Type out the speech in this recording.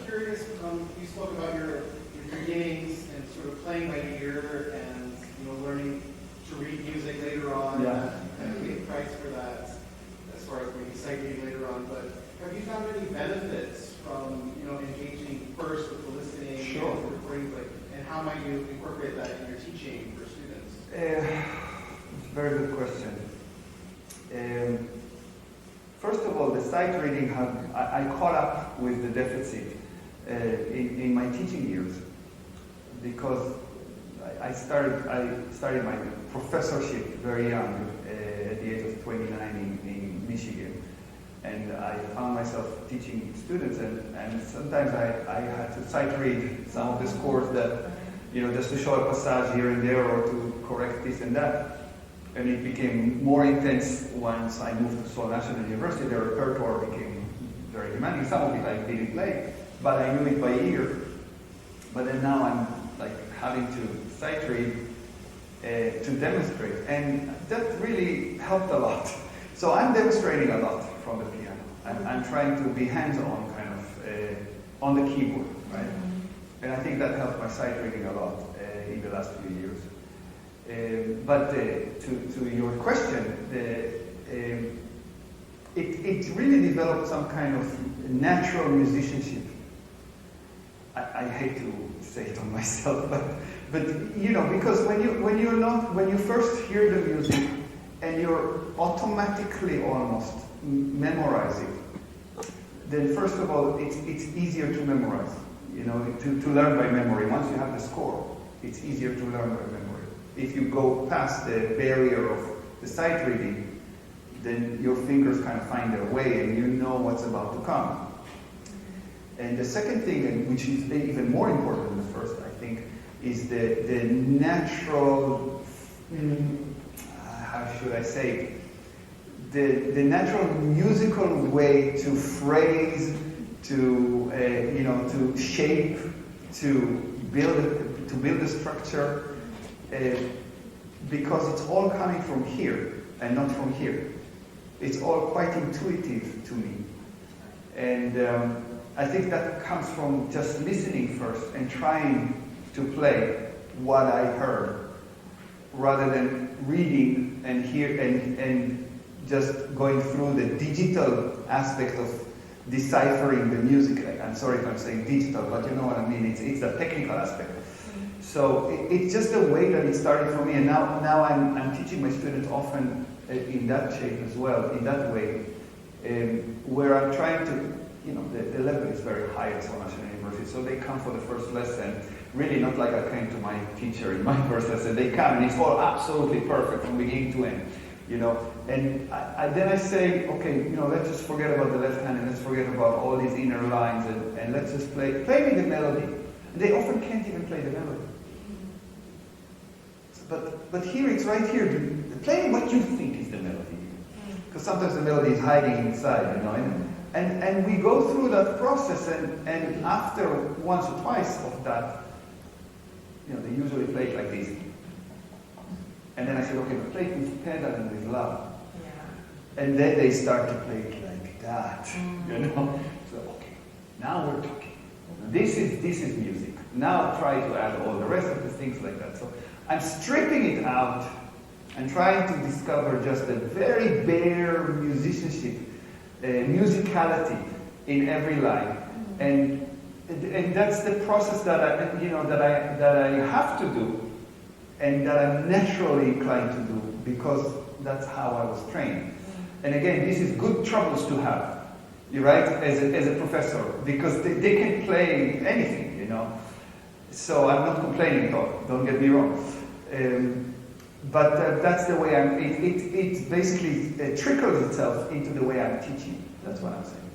curious, you spoke about your beginnings and sort of playing by ear and learning to read music later on. Yeah. And getting price for that as far as maybe sight reading later on. But have you found any benefits from engaging first with the listening Sure. and the recordings, and how might you incorporate that in your teaching for students? It's a very good question. First of all, the sight reading, I caught up with the deficit in my teaching years, because I started my professorship very young, at the age of 29 in Michigan. And I found myself teaching students, and sometimes I had to sight read some of the scores that, just to show a passage here and there or to correct this and that. And it became more intense once I moved to Seoul National University. The repertoire became very demanding. Some of it I didn't play, but I knew it by ear. But then now I'm having to sight read to demonstrate, and that really helped a lot. So I'm demonstrating a lot from the piano. I'm trying to be hands-on, kind of on the keyboard, right? And I think that helped my sight reading a lot in the last few years. But to your question, it really developed some kind of natural musicianship. I hate to say it on myself, but because when you first hear the music and you're automatically almost memorizing, then first of all it's easier to memorize. To learn by memory. Once you have the score, it's easier to learn by memory. If you go past the barrier of the sight reading, then your fingers kind of find their way and you know what's about to come. And the second thing, which is even more important than the first, I think, is the natural, how should I say, the natural musical way to phrase, to shape, to build a structure, because it's all coming from here and not from here. It's all quite intuitive to me. And I think that comes from just listening first and trying to play what I heard, rather than reading and hear and just going through the digital aspect of deciphering the music. I'm sorry if I'm saying digital, but you know what I mean. It's the technical aspect. So it's just the way that it started for me, and now I'm teaching my students often in that shape as well, in that way, where I'm trying to. The level is very high at Seoul National University, so they come for the first lesson, really not like I came to my teacher in my first lesson. They come and it's all absolutely perfect from beginning to end, And then I say, okay, let's just forget about the left hand and let's forget about all these inner lines and let's just play me the melody. And they often can't even play the melody. But here, it's right here. Play what you think is the melody. Because sometimes the melody is hiding inside, And we go through that process, and after once or twice of that, they usually play it like this. And then I said, okay, but play it with pedal and with love. Yeah. And then they start to play it like that, So, okay, now we're talking. This is music. Now try to add all the rest of the things like that. So I'm stripping it out and trying to discover just a very bare musicianship. Musicality in every line, and that's the process that I have to do, and that I'm naturally inclined to do because that's how I was trained. And again, this is good troubles to have, right? As a professor, because they can play anything, So I'm not complaining at all. Don't get me wrong. But that's the way it basically trickles itself into the way I'm teaching. That's what I'm saying.